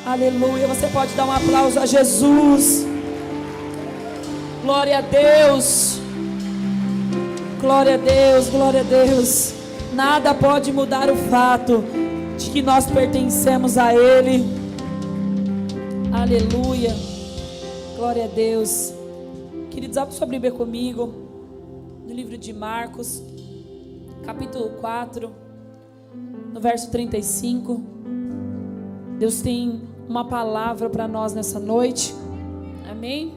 Aleluia. Você pode dar um aplauso a Jesus. Glória a Deus. Glória a Deus, glória a Deus. Nada pode mudar o fato de que nós pertencemos a Ele. Aleluia. Glória a Deus. Queridos, abra sua Bíblia comigo no livro de Marcos, capítulo 4, no verso 35. Deus tem uma palavra para nós nessa noite. Amém?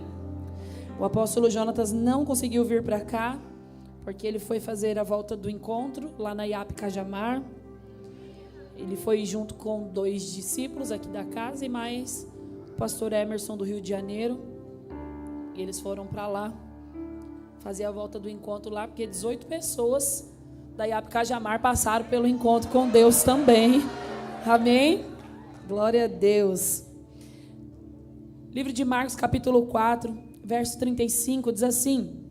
O apóstolo Jonatas não conseguiu vir para cá, porque ele foi fazer a volta do encontro lá na IAP Cajamar. Ele foi junto com 2 discípulos aqui da casa e mais o pastor Emerson do Rio de Janeiro. E eles foram para lá fazer a volta do encontro lá, porque 18 pessoas da IAP Cajamar passaram pelo encontro com Deus também. Amém? Glória a Deus. Livro de Marcos, capítulo 4, verso 35, diz assim: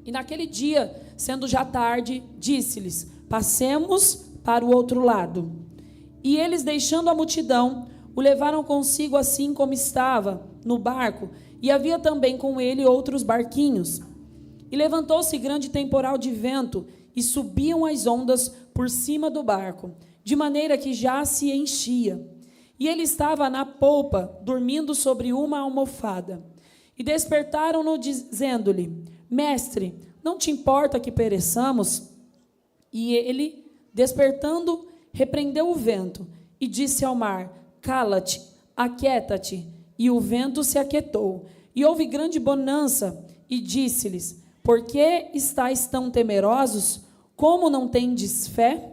E naquele dia, sendo já tarde, disse-lhes: Passemos para o outro lado. E eles, deixando a multidão, o levaram consigo assim como estava, no barco, e havia também com ele outros barquinhos. E levantou-se grande temporal de vento, e subiam as ondas por cima do barco, de maneira que já se enchia. E ele estava na polpa, dormindo sobre uma almofada. E despertaram-no, dizendo-lhe: Mestre, não te importa que pereçamos? E ele, despertando, repreendeu o vento e disse ao mar: Cala-te, aquieta-te. E o vento se aquietou. E houve grande bonança. E disse-lhes: Por que estáis tão temerosos? Como não tendes fé?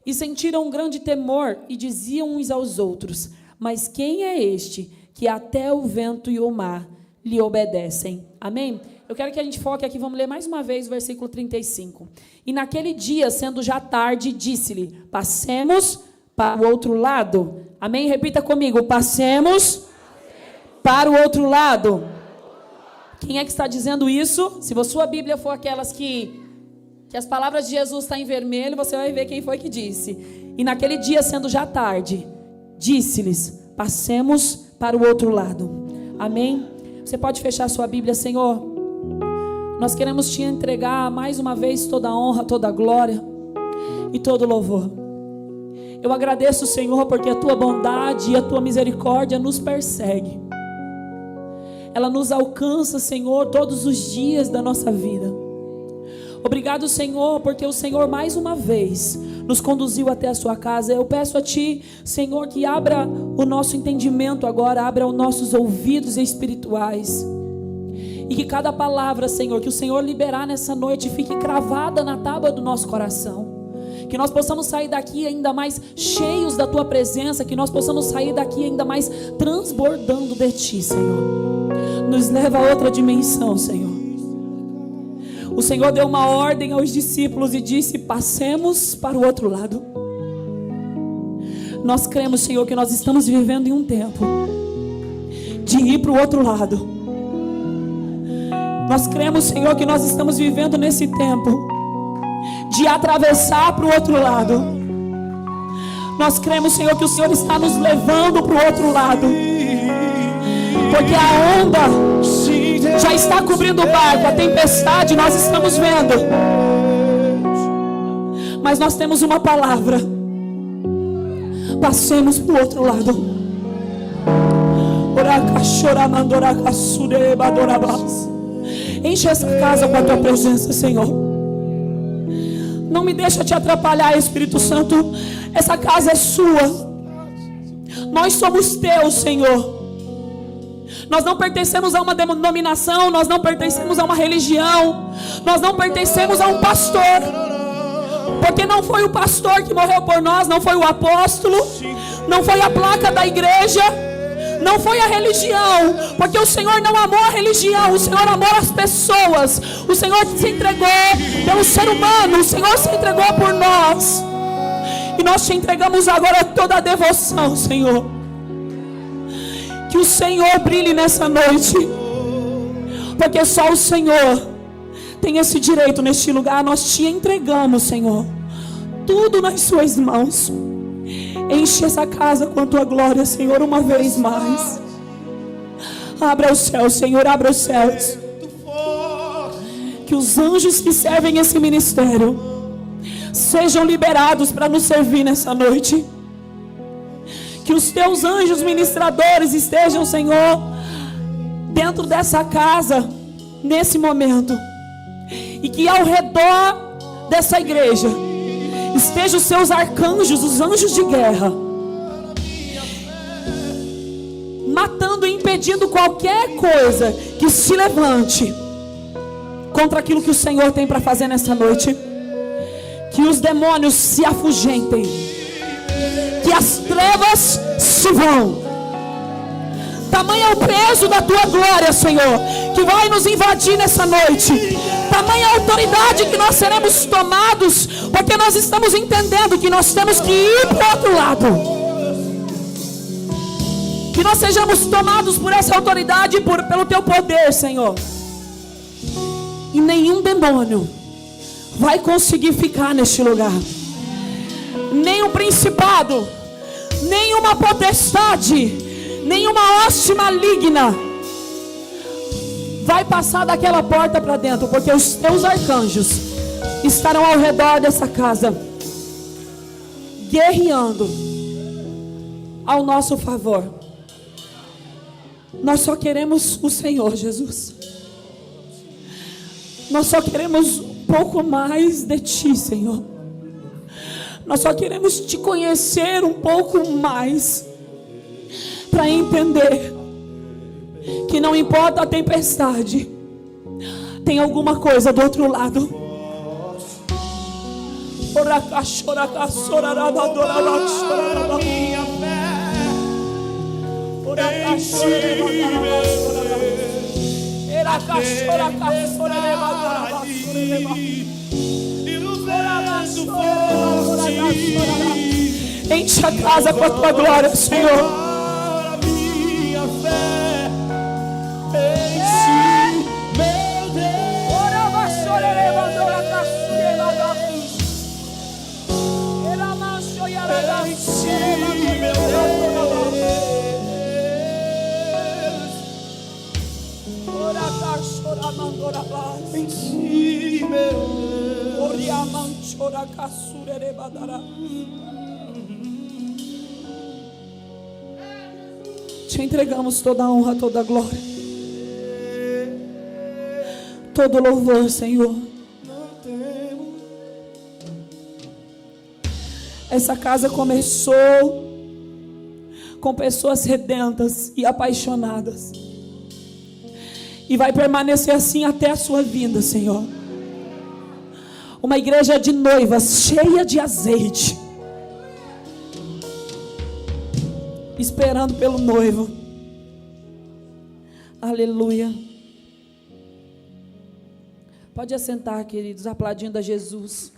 E sentiram um grande temor e diziam uns aos outros: Mas quem é este que até o vento e o mar lhe obedecem? Amém? Eu quero que a gente foque aqui, vamos ler mais uma vez o versículo 35. E naquele dia, sendo já tarde, disse-lhe: Passemos para o outro lado. Amém? Repita comigo: Passemos para o outro lado. Quem é que está dizendo isso? Se a sua Bíblia for aquelas que as palavras de Jesus estão em vermelho, você vai ver quem foi que disse. E naquele dia, sendo já tarde, disse-lhes: Passemos para o outro lado. Amém? Você pode fechar sua Bíblia. Senhor, nós queremos te entregar mais uma vez toda a honra, toda a glória e todo o louvor. Eu agradeço, Senhor, porque a tua bondade e a tua misericórdia nos persegue. Ela nos alcança, Senhor, todos os dias da nossa vida. Obrigado, Senhor, porque o Senhor mais uma vez nos conduziu até a sua casa. Eu peço a Ti, Senhor, que abra o nosso entendimento agora, abra os nossos ouvidos espirituais. E que cada palavra, Senhor, que o Senhor liberar nessa noite fique cravada na tábua do nosso coração. Que nós possamos sair daqui ainda mais cheios da Tua presença. Que nós possamos sair daqui ainda mais transbordando de Ti, Senhor. Nos leva a outra dimensão, Senhor. O Senhor deu uma ordem aos discípulos e disse: Passemos para o outro lado. Nós cremos, Senhor, que nós estamos vivendo em um tempo de ir para o outro lado. Nós cremos, Senhor, que nós estamos vivendo nesse tempo de atravessar para o outro lado. Nós cremos, Senhor, que o Senhor está nos levando para o outro lado, porque a onda já está cobrindo o barco, a tempestade nós estamos vendo, mas nós temos uma palavra: passemos para o outro lado. Enche essa casa com a tua presença, Senhor. Não me deixa te atrapalhar, Espírito Santo. Essa casa é sua. Nós somos teus, Senhor. Nós não pertencemos a uma denominação, nós não pertencemos a uma religião, nós não pertencemos a um pastor, porque não foi o pastor que morreu por nós, não foi o apóstolo, não foi a placa da igreja, não foi a religião, porque o Senhor não amou a religião, o Senhor amou as pessoas, o Senhor se entregou pelo ser humano, o Senhor se entregou por nós, e nós te entregamos agora toda a devoção, Senhor. Que o Senhor brilhe nessa noite, porque só o Senhor tem esse direito neste lugar. Nós te entregamos, Senhor, tudo nas suas mãos, em Enche essa casa com a tua glória, Senhor, uma vez mais. Abra os céus, Senhor, abra os céus. Que os anjos que servem esse ministério sejam liberados para nos servir nessa noite. Que os teus anjos ministradores estejam, Senhor, dentro dessa casa, nesse momento. E que ao redor dessa igreja estejam os seus arcanjos, os anjos de guerra, matando e impedindo qualquer coisa que se levante contra aquilo que o Senhor tem para fazer nessa noite. Que os demônios se afugentem, que as trevas se vão. Tamanho é o peso da tua glória, Senhor, que vai nos invadir nessa noite. Tamanha a autoridade que nós seremos tomados, porque nós estamos entendendo que nós temos que ir para o outro lado. Que nós sejamos tomados por essa autoridade, pelo teu poder, Senhor. E nenhum demônio vai conseguir ficar neste lugar. Nem um principado, nenhuma potestade, nenhuma hoste maligna vai passar daquela porta para dentro, porque os teus arcanjos estarão ao redor dessa casa, guerreando ao nosso favor. Nós só queremos o Senhor, Jesus. Nós só queremos um pouco mais de Ti, Senhor. Nós só queremos Te conhecer um pouco mais, para entender que não importa a tempestade, tem alguma coisa do outro lado. Enche a casa com a tua glória, Senhor. Te entregamos toda a honra, toda a glória, todo louvor, Senhor. Essa casa começou com pessoas sedentas e apaixonadas, e vai permanecer assim até a sua vinda, Senhor. Uma igreja de noivas cheia de azeite, esperando pelo noivo. Aleluia. Pode assentar, queridos, aplaudindo a Jesus,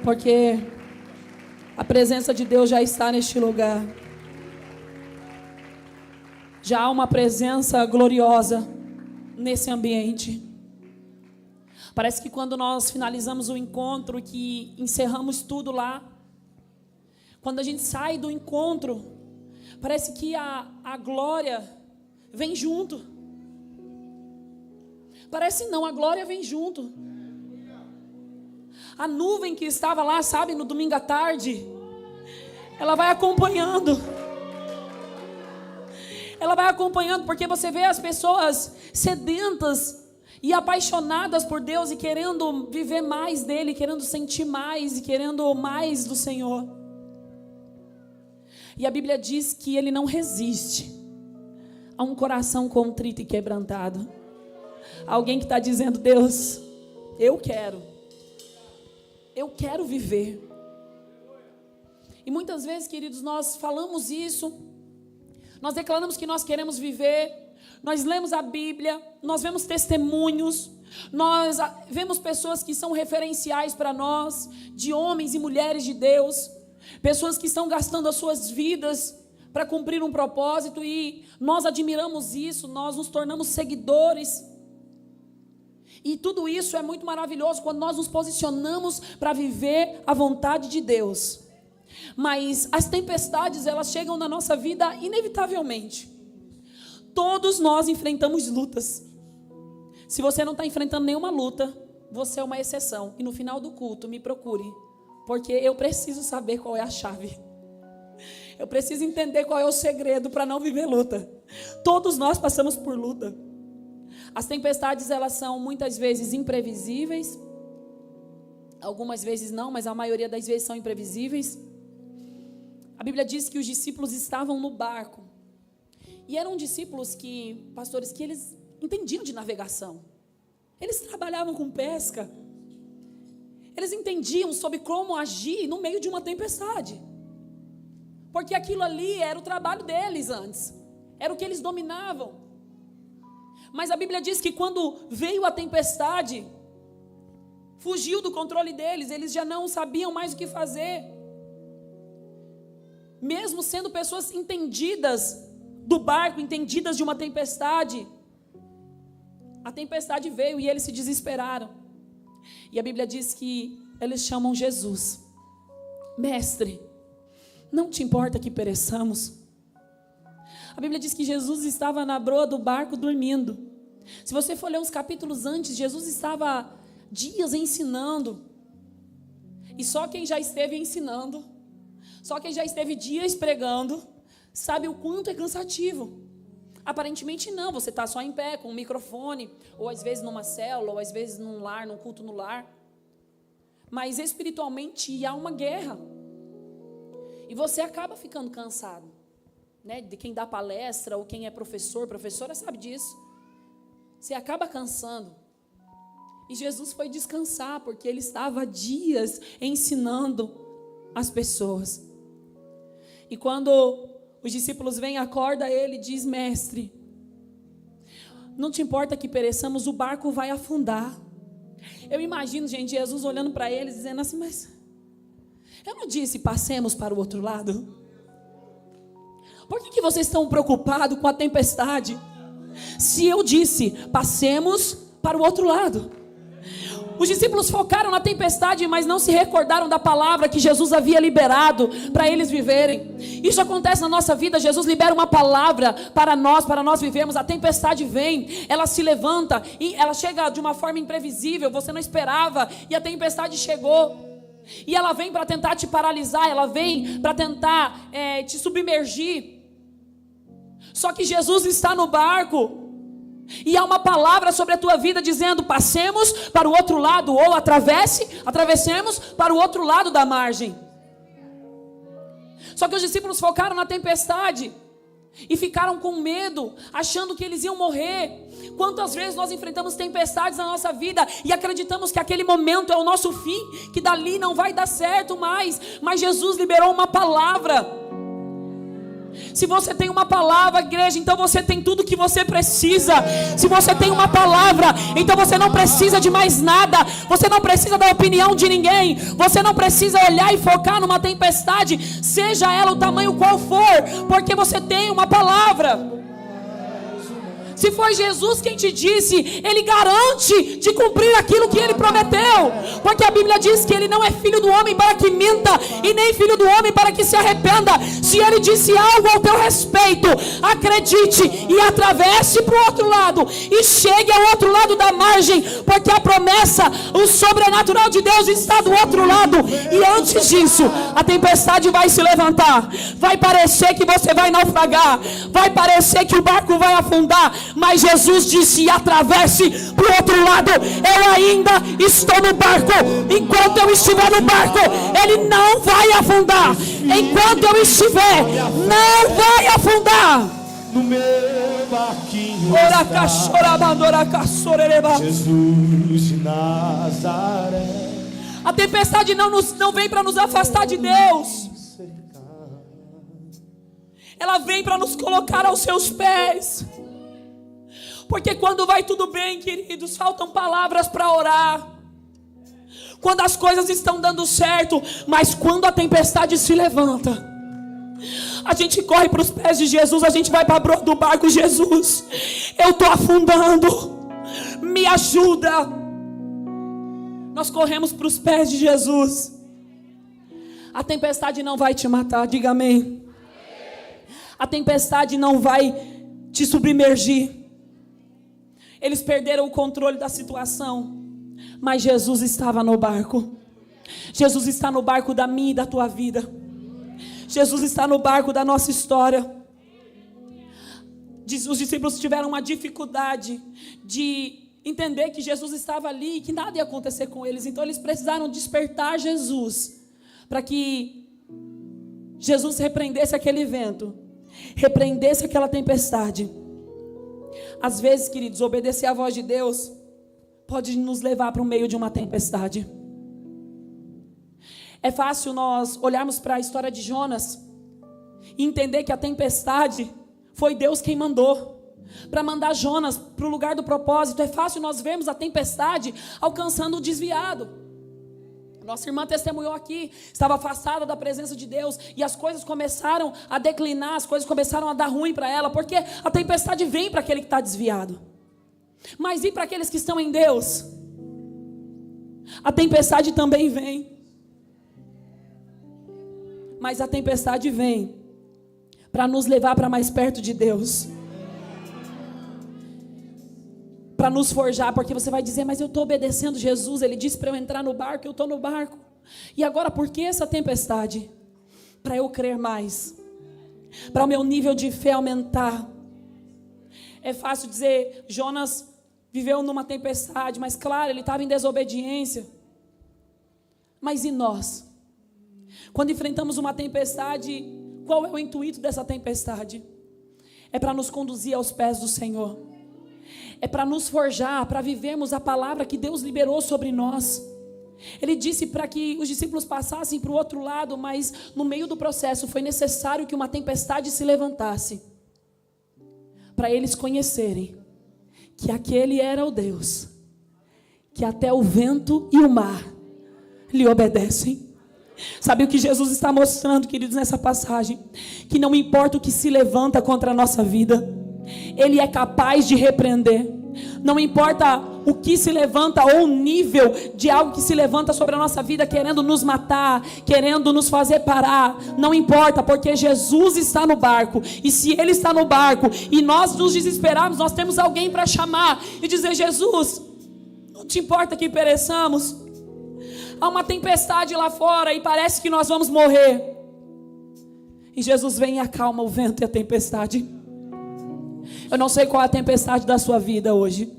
porque a presença de Deus já está neste lugar. Já há uma presença gloriosa nesse ambiente. Parece que quando nós finalizamos o encontro, que encerramos tudo lá, quando a gente sai do encontro, parece que a glória vem junto. Parece não, a glória vem junto. A nuvem que estava lá, sabe, no domingo à tarde, ela vai acompanhando. Ela vai acompanhando, porque você vê as pessoas sedentas e apaixonadas por Deus, e querendo viver mais dele, querendo sentir mais, e querendo mais do Senhor. E a Bíblia diz que Ele não resiste a um coração contrito e quebrantado. Alguém que está dizendo: Deus, eu quero viver. E muitas vezes, queridos, nós falamos isso, nós declaramos que nós queremos viver, nós lemos a Bíblia, nós vemos testemunhos, nós vemos pessoas que são referenciais para nós, de homens e mulheres de Deus, pessoas que estão gastando as suas vidas para cumprir um propósito, e nós admiramos isso, nós nos tornamos seguidores. E tudo isso é muito maravilhoso quando nós nos posicionamos para viver a vontade de Deus. Mas as tempestades, elas chegam na nossa vida inevitavelmente. Todos nós enfrentamos lutas. Se você não está enfrentando nenhuma luta, você é uma exceção. E no final do culto, me procure. Porque eu preciso saber qual é a chave. Eu preciso entender qual é o segredo para não viver luta. Todos nós passamos por luta. As tempestades, elas são muitas vezes imprevisíveis. Algumas vezes não, mas a maioria das vezes são imprevisíveis. A Bíblia diz que os discípulos estavam no barco. E eram discípulos pastores, que eles entendiam de navegação. Eles trabalhavam com pesca. Eles entendiam sobre como agir no meio de uma tempestade. Porque aquilo ali era o trabalho deles antes. Era o que eles dominavam. Mas a Bíblia diz que quando veio a tempestade, fugiu do controle deles, eles já não sabiam mais o que fazer. Mesmo sendo pessoas entendidas do barco, entendidas de uma tempestade, a tempestade veio e eles se desesperaram. E a Bíblia diz que eles chamam Jesus: Mestre, não te importa que pereçamos? A Bíblia diz que Jesus estava na proa do barco dormindo. Se você for ler uns capítulos antes, Jesus estava dias ensinando. E só quem já esteve ensinando, só quem já esteve dias pregando, sabe o quanto é cansativo. Aparentemente não, você está só em pé, com um microfone, ou às vezes numa célula, ou às vezes num lar, num culto no lar. Mas espiritualmente há uma guerra. E você acaba ficando cansado, né? De quem dá palestra, ou quem é professora sabe disso. Você acaba cansando. E Jesus foi descansar, porque ele estava há dias ensinando as pessoas. E quando os discípulos vêm, acorda ele e diz: Mestre, não te importa que pereçamos, o barco vai afundar. Eu imagino, gente, Jesus olhando para eles, dizendo assim: mas eu não disse passemos para o outro lado? Por que vocês estão preocupados com a tempestade? Se eu disse passemos para o outro lado. Os discípulos focaram na tempestade, mas não se recordaram da palavra que Jesus havia liberado para eles viverem. Isso acontece na nossa vida. Jesus libera uma palavra para nós vivermos. A tempestade vem, ela se levanta e ela chega de uma forma imprevisível, você não esperava, e a tempestade chegou. E ela vem para tentar te paralisar, ela vem para tentar te submergir. Só que Jesus está no barco. E há uma palavra sobre a tua vida dizendo: passemos para o outro lado, ou atravessemos para o outro lado da margem. Só que os discípulos focaram na tempestade e ficaram com medo, achando que eles iam morrer. Quantas vezes nós enfrentamos tempestades na nossa vida e acreditamos que aquele momento é o nosso fim, que dali não vai dar certo mais. Mas Jesus liberou uma palavra. Se você tem uma palavra, igreja, então você tem tudo que você precisa. Se você tem uma palavra, então você não precisa de mais nada. Você não precisa da opinião de ninguém. Você não precisa olhar e focar numa tempestade, seja ela o tamanho qual for, porque você tem uma palavra. Se foi Jesus quem te disse, ele garante de cumprir aquilo que ele prometeu. Porque a Bíblia diz que ele não é filho do homem para que minta, e nem filho do homem para que se arrependa. Se ele disse algo ao teu respeito, acredite e atravesse para o outro lado, e chegue ao outro lado da margem, porque a promessa, o sobrenatural de Deus está do outro lado. E antes disso, a tempestade vai se levantar. Vai parecer que você vai naufragar, vai parecer que o barco vai afundar, mas Jesus disse: atravesse para o outro lado. Eu ainda estou no barco. Enquanto eu estiver no barco, ele não vai afundar. Enquanto eu estiver, não vai afundar. No meu barquinho está Jesus de Nazaré. A tempestade não vem para nos afastar de Deus. Ela vem para nos colocar aos seus pés. Porque quando vai tudo bem, queridos, faltam palavras para orar. Quando as coisas estão dando certo, mas quando a tempestade se levanta, a gente corre para os pés de Jesus, a gente vai para a proa do barco: Jesus, eu estou afundando, me ajuda. Nós corremos para os pés de Jesus. A tempestade não vai te matar, diga amém. A tempestade não vai te submergir. Eles perderam o controle da situação, mas Jesus estava no barco. Jesus está no barco da minha e da tua vida. Jesus está no barco da nossa história. Os discípulos tiveram uma dificuldade de entender que Jesus estava ali e que nada ia acontecer com eles. Então eles precisaram despertar Jesus, para que Jesus repreendesse aquele vento, repreendesse aquela tempestade. Às vezes, queridos, obedecer à voz de Deus pode nos levar para o meio de uma tempestade. É fácil nós olharmos para a história de Jonas e entender que a tempestade foi Deus quem mandou para mandar Jonas para o lugar do propósito. É fácil nós vermos a tempestade alcançando o desviado. Nossa irmã testemunhou aqui, estava afastada da presença de Deus e as coisas começaram a declinar, as coisas começaram a dar ruim para ela, porque a tempestade vem para aquele que está desviado. Mas e para aqueles que estão em Deus? A tempestade também vem. Mas a tempestade vem para nos levar para mais perto de Deus, para nos forjar, porque você vai dizer, mas eu estou obedecendo Jesus, Ele disse para eu entrar no barco, eu estou no barco, e agora por que essa tempestade? Para eu crer mais, para o meu nível de fé aumentar. É fácil dizer, Jonas viveu numa tempestade, mas claro, ele estava em desobediência. Mas e nós? Quando enfrentamos uma tempestade, qual é o intuito dessa tempestade? É para nos conduzir aos pés do Senhor. É para nos forjar, para vivermos a palavra que Deus liberou sobre nós. Ele disse para que os discípulos passassem para o outro lado, mas no meio do processo foi necessário que uma tempestade se levantasse, para eles conhecerem que aquele era o Deus, que até o vento e o mar lhe obedecem. Sabe o que Jesus está mostrando, queridos, nessa passagem? Que não importa o que se levanta contra a nossa vida, Ele é capaz de repreender. Não importa o que se levanta ou o nível de algo que se levanta sobre a nossa vida, querendo nos matar, querendo nos fazer parar. Não importa, porque Jesus está no barco. E se Ele está no barco e nós nos desesperarmos, nós temos alguém para chamar e dizer, Jesus, não te importa que pereçamos? Há uma tempestade lá fora e parece que nós vamos morrer. E Jesus vem e acalma o vento e a tempestade. Eu não sei qual é a tempestade da sua vida hoje.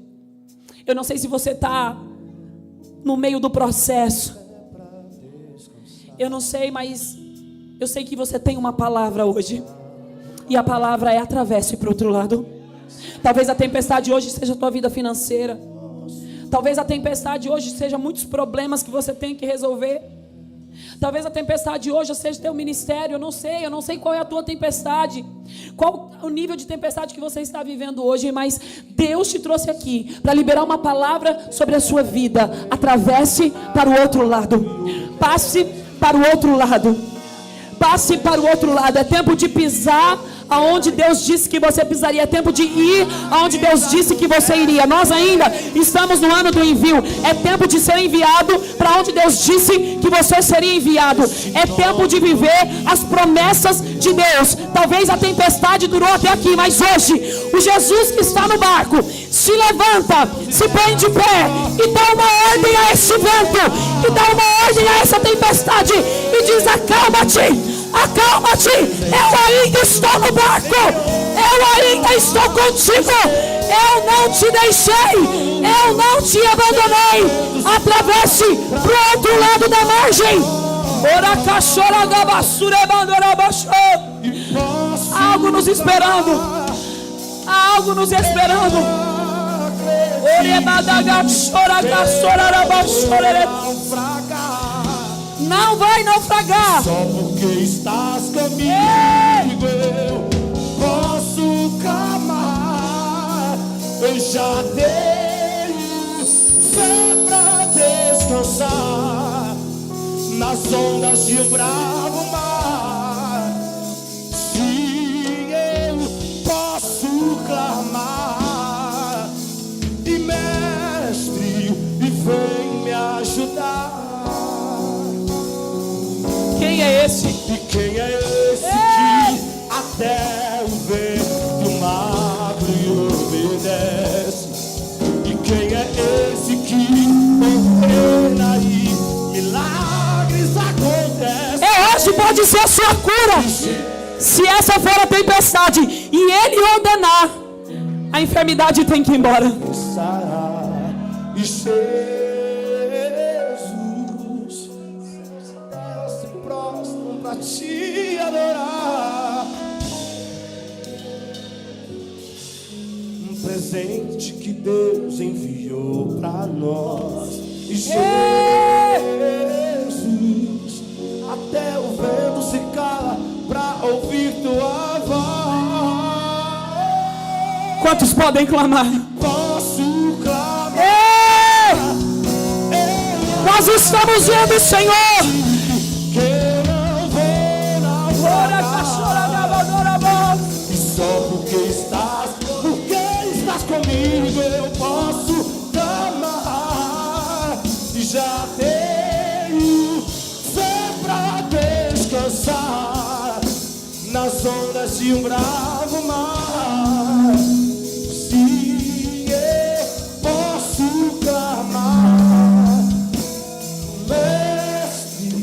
Eu não sei se você está no meio do processo. Eu não sei, mas eu sei que você tem uma palavra hoje. E a palavra é atravesse para o outro lado. Talvez a tempestade hoje seja a tua vida financeira. Talvez a tempestade hoje seja muitos problemas que você tem que resolver. Talvez a tempestade hoje seja teu ministério. Eu não sei qual é a tua tempestade, qual o nível de tempestade que você está vivendo hoje, mas Deus te trouxe aqui para liberar uma palavra sobre a sua vida. Atravesse para o outro lado. Passe para o outro lado. Passe para o outro lado. É tempo de pisar aonde Deus disse que você pisaria. É tempo de ir aonde Deus disse que você iria. Nós ainda estamos no ano do envio. É tempo de ser enviado para onde Deus disse que você seria enviado. É tempo de viver as promessas de Deus. Talvez a tempestade durou até aqui, mas hoje o Jesus que está no barco se levanta, se põe de pé e dá uma ordem a esse vento, e dá uma ordem a essa tempestade e diz: acalma-te. Acalma-te, eu ainda estou no barco, eu ainda estou contigo, eu não te deixei, eu não te abandonei. Atravesse para o outro lado da margem. Há algo nos esperando, há algo nos esperando. Não vai naufragar. Só porque estás comigo eu posso clamar. Eu já tenho fé pra descansar nas ondas de um bravo mar. Sim, eu posso clamar. E mestre, e vem me ajudar. Quem é esse? E quem é esse que até o vento magro lhe obedece? E quem é esse que ordena e milagres acontecem? Hoje pode ser a sua cura. Se essa for a tempestade e ele ordenar, a enfermidade tem que ir embora. E Jesus se prostra pra te adorar. Um presente que Deus enviou pra nós. E Jesus, até o vento se cala pra ouvir tua voz. Quantos podem clamar? Posso clamar. Nós estamos vendo, Senhor. Que eu não vou naufragar. E só porque estás comigo eu posso clamar. E já tenho fé pra descansar nas ondas de um bravo mar. Se eu posso clamar, Mestre,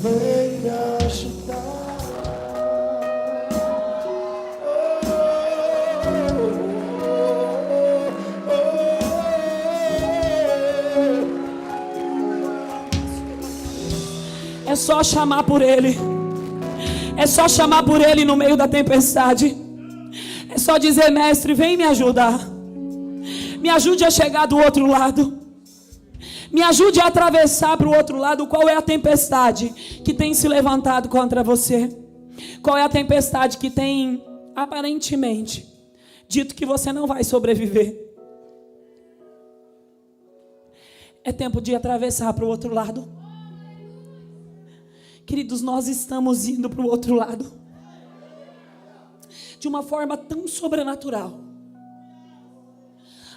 vem me ajudar. É só chamar por Ele. É só chamar por Ele no meio da tempestade. É só dizer: Mestre, vem me ajudar. Me ajude a chegar do outro lado. Me ajude a atravessar para o outro lado. Qual é a tempestade que tem se levantado contra você? Qual é a tempestade que tem, aparentemente, dito que você não vai sobreviver? É tempo de atravessar para o outro lado. Queridos, nós estamos indo para o outro lado de uma forma tão sobrenatural.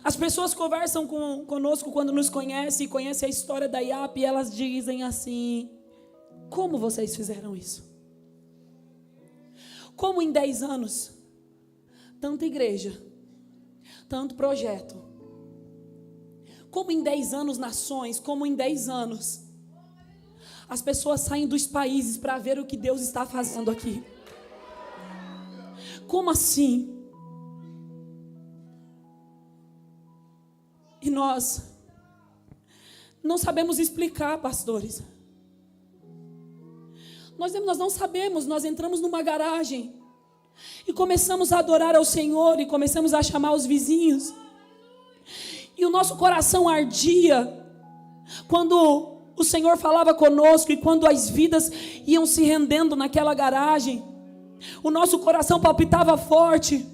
As pessoas conversam conosco quando nos conhecem e conhecem a história da IAP, e elas dizem assim: como vocês fizeram isso? Como em 10 anos, tanta igreja, tanto projeto, como em 10 anos nações, como em 10 anos as pessoas saem dos países para ver o que Deus está fazendo aqui. Como assim? E nós não sabemos explicar, pastores. Nós não sabemos. Nós entramos numa garagem e começamos a adorar ao Senhor, e começamos a chamar os vizinhos, e o nosso coração ardia quando o Senhor falava conosco, e quando as vidas iam se rendendo naquela garagem, o nosso coração palpitava forte.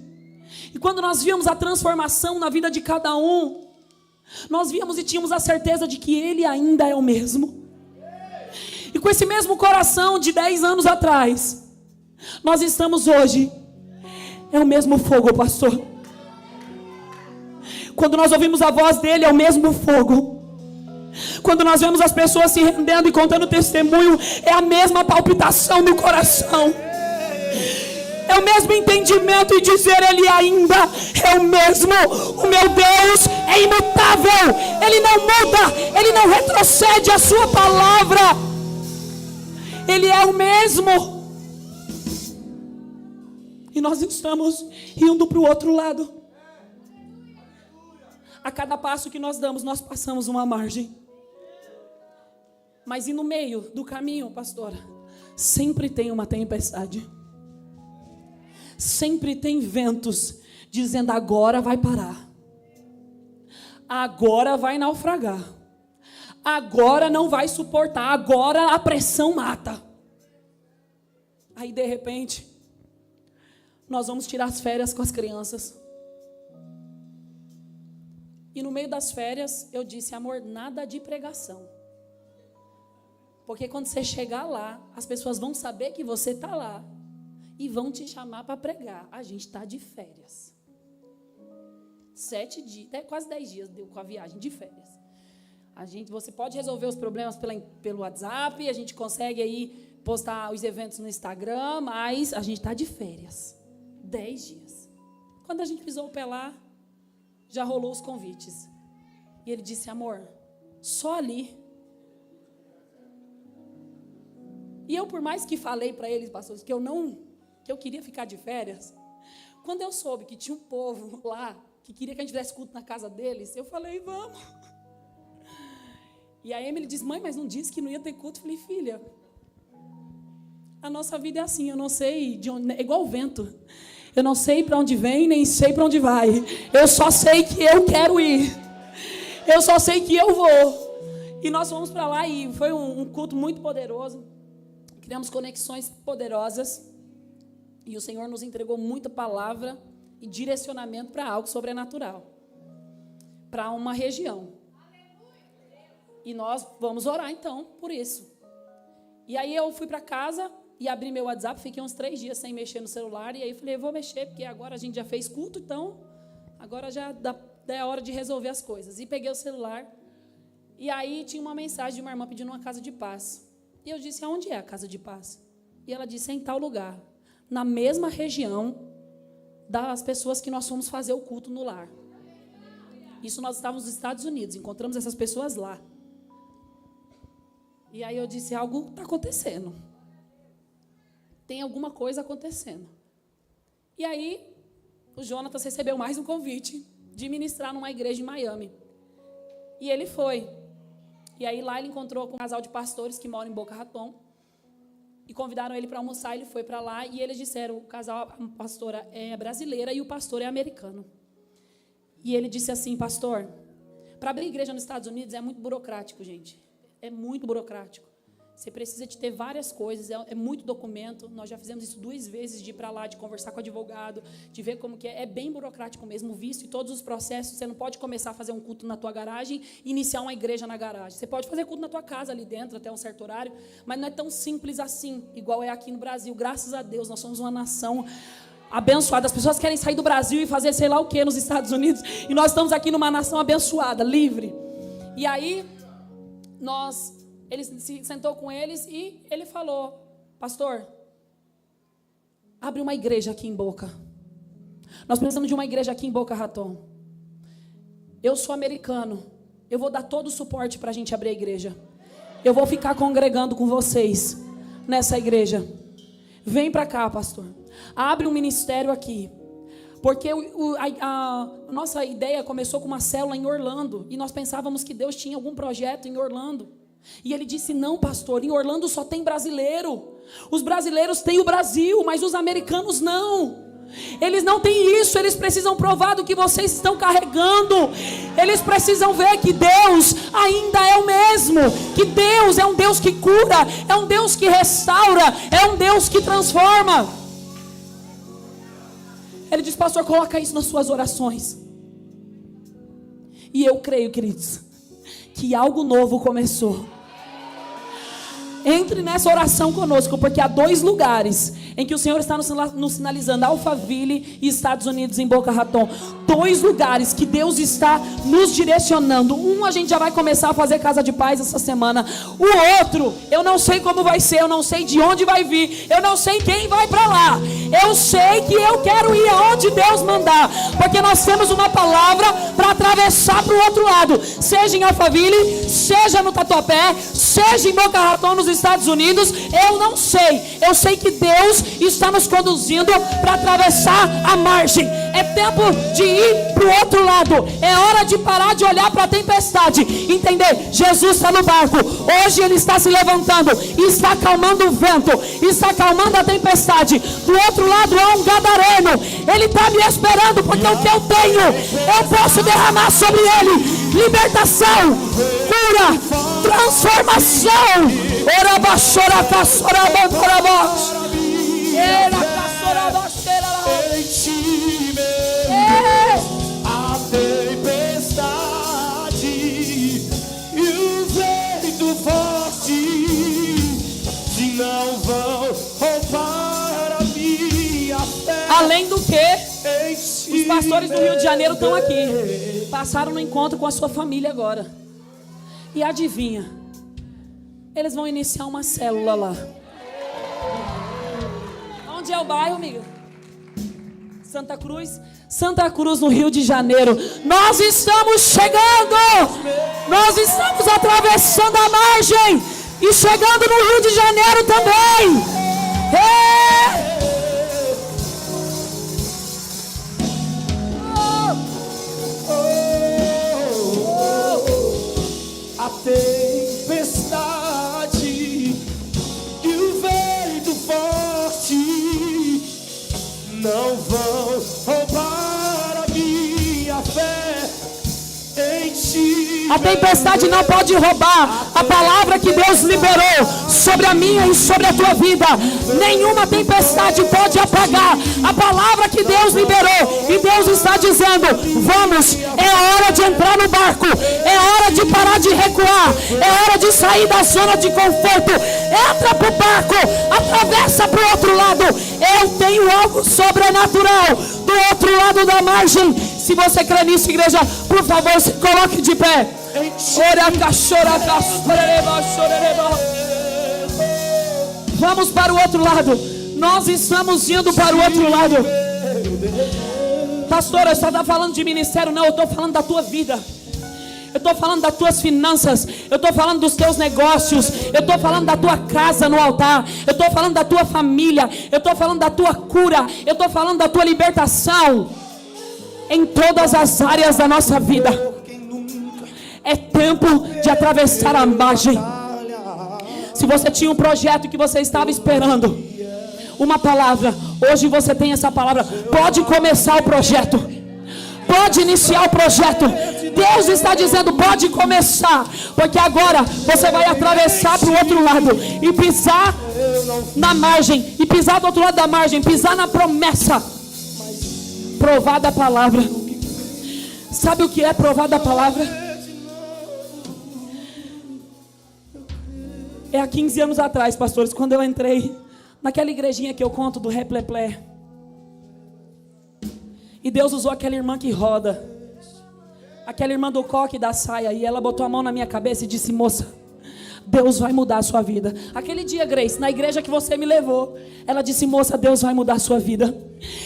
E quando nós víamos a transformação na vida de cada um, nós víamos e tínhamos a certeza de que Ele ainda é o mesmo. E com esse mesmo coração de 10 anos atrás, nós estamos hoje. É o mesmo fogo, pastor. Quando nós ouvimos a voz dele, é o mesmo fogo. Quando nós vemos as pessoas se rendendo e contando testemunho, é a mesma palpitação do coração. É o mesmo entendimento e dizer: Ele ainda é o mesmo. O meu Deus é imutável. Ele não muda, Ele não retrocede a sua palavra. Ele é o mesmo. E nós estamos indo para o outro lado. A cada passo que nós damos, nós passamos uma margem. Mas e no meio do caminho, pastora, sempre tem uma tempestade. Sempre tem ventos dizendo: agora vai parar. Agora vai naufragar. Agora não vai suportar. Agora a pressão mata. Aí de repente, nós vamos tirar as férias com as crianças. E no meio das férias, eu disse: amor, nada de pregação. Porque quando você chegar lá, as pessoas vão saber que você está lá e vão te chamar para pregar. A gente está de férias. 7 dias, até quase 10 dias deu com a viagem de férias. Você pode resolver os problemas pelo WhatsApp, a gente consegue aí postar os eventos no Instagram, mas a gente está de férias. 10 dias. Quando a gente pisou o pé lá, já rolou os convites. E ele disse, amor, só ali. E eu, por mais que falei para eles, pastores, que eu queria ficar de férias, quando eu soube que tinha um povo lá, que queria que a gente tivesse culto na casa deles, eu falei, vamos. E a Emily disse, mãe, mas não disse que não ia ter culto? Eu falei, filha, a nossa vida é assim, eu não sei de onde, é igual o vento. Eu não sei para onde vem, nem sei para onde vai. Eu só sei que eu quero ir. Eu só sei que eu vou. E nós fomos para lá e foi um culto muito poderoso. Criamos conexões poderosas. E o Senhor nos entregou muita palavra e direcionamento para algo sobrenatural. Para uma região. E nós vamos orar então por isso. E aí eu fui para casa e abri meu WhatsApp, fiquei uns 3 dias sem mexer no celular. E aí falei, eu vou mexer, porque agora a gente já fez culto, então agora já é a hora de resolver as coisas. E peguei o celular. E aí tinha uma mensagem de uma irmã pedindo uma casa de paz. E eu disse, aonde é a casa de paz? E ela disse, é em tal lugar. Na mesma região das pessoas que nós fomos fazer o culto no lar. Isso nós estávamos nos Estados Unidos, encontramos essas pessoas lá. E aí eu disse, algo está acontecendo. Tem alguma coisa acontecendo. E aí o Jonatas recebeu mais um convite de ministrar numa igreja em Miami. E ele foi. E aí lá ele encontrou com um casal de pastores que moram em Boca Raton. E convidaram ele para almoçar, ele foi para lá. E eles disseram, o casal, a pastora é brasileira e o pastor é americano. E ele disse assim, pastor, para abrir igreja nos Estados Unidos é muito burocrático, gente. É muito burocrático. Você precisa de ter várias coisas, é muito documento. Nós já fizemos isso 2 vezes, de ir para lá, de conversar com o advogado, de ver como que é. É bem burocrático mesmo, o visto e todos os processos. Você não pode começar a fazer um culto na tua garagem e iniciar uma igreja na garagem. Você pode fazer culto na tua casa ali dentro, até um certo horário, mas não é tão simples assim, igual é aqui no Brasil. Graças a Deus, nós somos uma nação abençoada. As pessoas querem sair do Brasil e fazer sei lá o que nos Estados Unidos, e nós estamos aqui numa nação abençoada, livre. E aí, ele se sentou com eles e ele falou, pastor, abre uma igreja aqui em Boca. Nós precisamos de uma igreja aqui em Boca Raton. Eu sou americano, eu vou dar todo o suporte para a gente abrir a igreja. Eu vou ficar congregando com vocês nessa igreja. Vem para cá, pastor. Abre um ministério aqui. Porque a nossa ideia começou com uma célula em Orlando. E nós pensávamos que Deus tinha algum projeto em Orlando. E ele disse, não, pastor, em Orlando só tem brasileiro. Os brasileiros têm o Brasil, mas os americanos não. Eles não têm isso, eles precisam provar do que vocês estão carregando. Eles precisam ver que Deus ainda é o mesmo. Que Deus é um Deus que cura, é um Deus que restaura, é um Deus que transforma. Ele disse, pastor, coloca isso nas suas orações. E eu creio, queridos, que algo novo começou. Entre nessa oração conosco, porque há 2 lugares em que o Senhor está nos sinalizando, Alphaville e Estados Unidos em Boca Raton. 2 lugares que Deus está nos direcionando. Um a gente já vai começar a fazer casa de paz essa semana. O outro, eu não sei como vai ser, eu não sei de onde vai vir, eu não sei quem vai para lá. Eu sei que eu quero ir aonde Deus mandar, porque nós temos uma palavra para atravessar para o outro lado. Seja em Alphaville, seja no Tatuapé, seja em Boca Raton nos Estados Unidos, eu não sei. Eu sei que Deus está nos conduzindo para atravessar a margem. É tempo de ir para o outro lado. É hora de parar de olhar para a tempestade. Entender? Jesus está no barco. Hoje Ele está se levantando e está acalmando o vento, está acalmando a tempestade. Do outro lado há um gadareno. Ele está me esperando, porque o que eu tenho eu posso derramar sobre ele. Libertação, cura, transformação. Ora baixora caçora bancorabos. Era caçora baixera. Em ti mesmo a tempestade e o vento forte que não vão roubar a minha fé. Além do que, os pastores do Rio de Janeiro estão aqui. Passaram no encontro com a sua família agora. E adivinha? Eles vão iniciar uma célula lá. Onde é o bairro, amiga? Santa Cruz. Santa Cruz, no Rio de Janeiro. Nós estamos chegando. Nós estamos atravessando a margem e chegando no Rio de Janeiro também. A tempestade e o vento forte não vão roubar a minha fé em ti. A tempestade não pode roubar a palavra que Deus liberou sobre a minha e sobre a tua vida. Nenhuma tempestade pode apagar a palavra que Deus liberou. E Deus está dizendo: vamos, é hora de entrar no barco, é hora de parar de recuar, é hora de sair da zona de conforto. Entra pro barco, atravessa pro outro lado. Eu tenho algo sobrenatural do outro lado da margem. Se você crê nisso, igreja, por favor, se coloque de pé. Vamos para o outro lado. Nós estamos indo para o outro lado. Pastor, eu só estou falando de ministério. Não, eu estou falando da tua vida. Eu estou falando das tuas finanças. Eu estou falando dos teus negócios. Eu estou falando da tua casa no altar. Eu estou falando da tua família. Eu estou falando da tua cura. Eu estou falando da tua libertação. Em todas as áreas da nossa vida. É tempo de atravessar a margem. Se você tinha um projeto que você estava esperando, uma palavra, hoje você tem essa palavra. Pode começar o projeto. Pode iniciar o projeto. Deus está dizendo: pode começar. Porque agora você vai atravessar para o outro lado e pisar na margem. E pisar do outro lado da margem, pisar na promessa. Provar da palavra. Sabe o que é provar da palavra? É há 15 anos atrás, pastores, quando eu entrei naquela igrejinha que eu conto do Repleplé. E Deus usou aquela irmã que roda, aquela irmã do coque da saia, e ela botou a mão na minha cabeça e disse: moça, Deus vai mudar a sua vida. Aquele dia, Grace, na igreja que você me levou, ela disse: moça, Deus vai mudar a sua vida.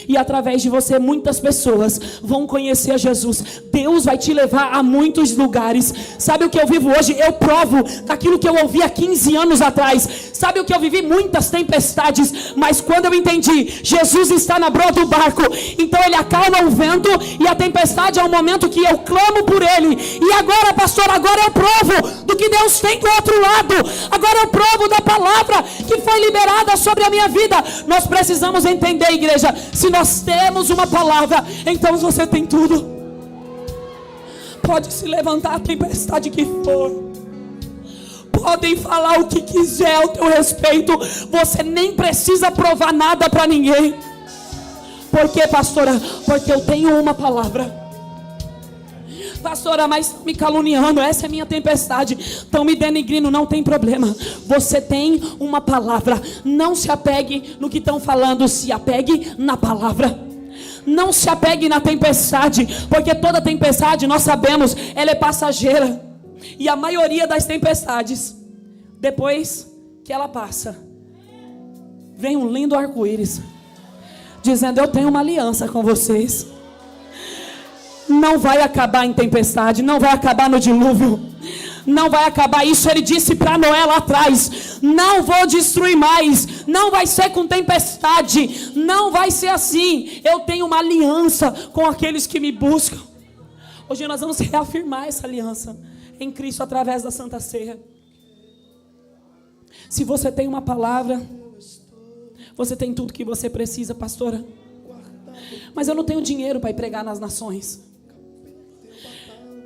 E através de você, muitas pessoas vão conhecer a Jesus. Deus vai te levar a muitos lugares. Sabe o que eu vivo hoje? Eu provo daquilo que eu ouvi há 15 anos atrás. Sabe o que eu vivi? Muitas tempestades. Mas quando eu entendi, Jesus está na broa do barco, então Ele acalma o vento. E a tempestade é um momento que eu clamo por Ele. E agora, pastor, agora eu provo do que Deus tem do outro lado. Agora eu provo da palavra que foi liberada sobre a minha vida. Nós precisamos entender, igreja, se nós temos uma palavra, então você tem tudo. Pode se levantar a tempestade que for, podem falar o que quiser ao teu respeito, você nem precisa provar nada para ninguém. Por quê, pastora? Porque eu tenho uma palavra. Pastora, mas estão me caluniando, essa é a minha tempestade, estão me denigrindo, não tem problema. Você tem uma palavra. Não se apegue no que estão falando, se apegue na palavra. Não se apegue na tempestade, porque toda tempestade, nós sabemos, ela é passageira. E a maioria das tempestades, depois que ela passa, vem um lindo arco-íris, dizendo: eu tenho uma aliança com vocês. Não vai acabar em tempestade, não vai acabar no dilúvio, não vai acabar isso. Ele disse para Noé lá atrás: não vou destruir mais, não vai ser com tempestade, não vai ser assim. Eu tenho uma aliança com aqueles que me buscam. Hoje nós vamos reafirmar essa aliança em Cristo através da Santa Ceia. Se você tem uma palavra, você tem tudo que você precisa, pastora. Mas eu não tenho dinheiro para ir pregar nas nações.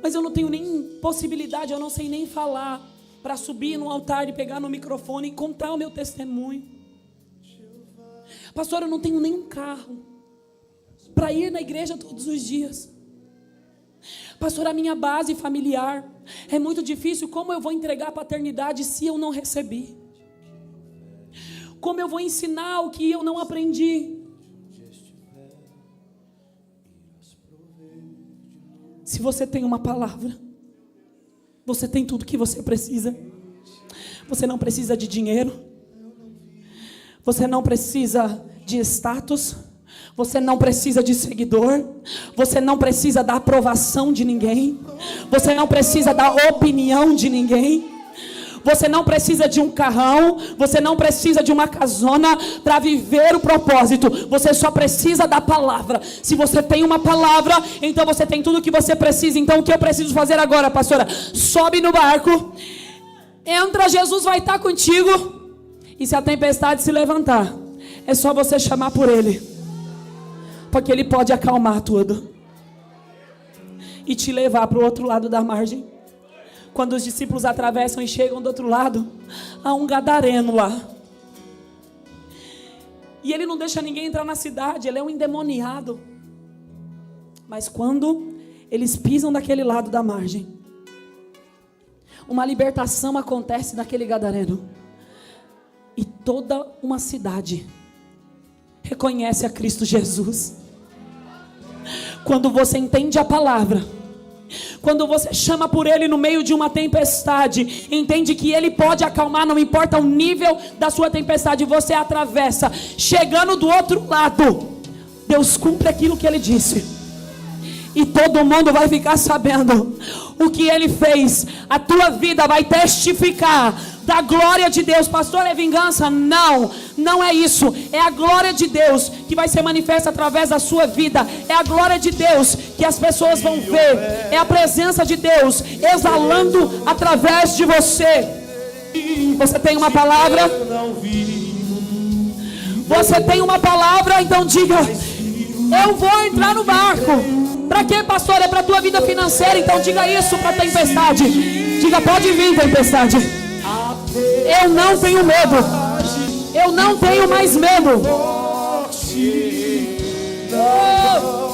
Mas eu não tenho nem possibilidade, eu não sei nem falar para subir no altar e pegar no microfone e contar o meu testemunho. Pastor, eu não tenho nem um carro para ir na igreja todos os dias. Pastor, a minha base familiar é muito difícil. Como eu vou entregar a paternidade se eu não recebi? Como eu vou ensinar o que eu não aprendi? Se você tem uma palavra, você tem tudo que você precisa. Você não precisa de dinheiro. Você não precisa de status, você não precisa de seguidor, você não precisa da aprovação de ninguém, você não precisa da opinião de ninguém, você não precisa de um carrão, você não precisa de uma casona para viver o propósito, você só precisa da palavra. Se você tem uma palavra, então você tem tudo o que você precisa. Então o que eu preciso fazer agora, pastora? Sobe no barco, entra, Jesus vai estar contigo, e se a tempestade se levantar, é só você chamar por Ele, porque Ele pode acalmar tudo e te levar para o outro lado da margem. Quando os discípulos atravessam e chegam do outro lado, há um gadareno lá. E ele não deixa ninguém entrar na cidade, ele é um endemoniado. Mas quando eles pisam daquele lado da margem, uma libertação acontece naquele gadareno. E toda uma cidade reconhece a Cristo Jesus. Quando você entende a palavra, quando você chama por Ele no meio de uma tempestade, entende que Ele pode acalmar, não importa o nível da sua tempestade, você atravessa, chegando do outro lado, Deus cumpre aquilo que Ele disse, e todo mundo vai ficar sabendo o que Ele fez. A tua vida vai testificar da glória de Deus. Pastor, é vingança? Não, não é isso. É a glória de Deus que vai ser manifesta através da sua vida. É a glória de Deus que as pessoas vão ver. É a presença de Deus exalando através de você. Você tem uma palavra? Você tem uma palavra? Então diga: eu vou entrar no barco. Para quê, pastor? É para a tua vida financeira. Então diga isso para a tempestade. Diga: pode vir, tempestade. Eu não tenho medo. Eu não tenho mais medo. Oh.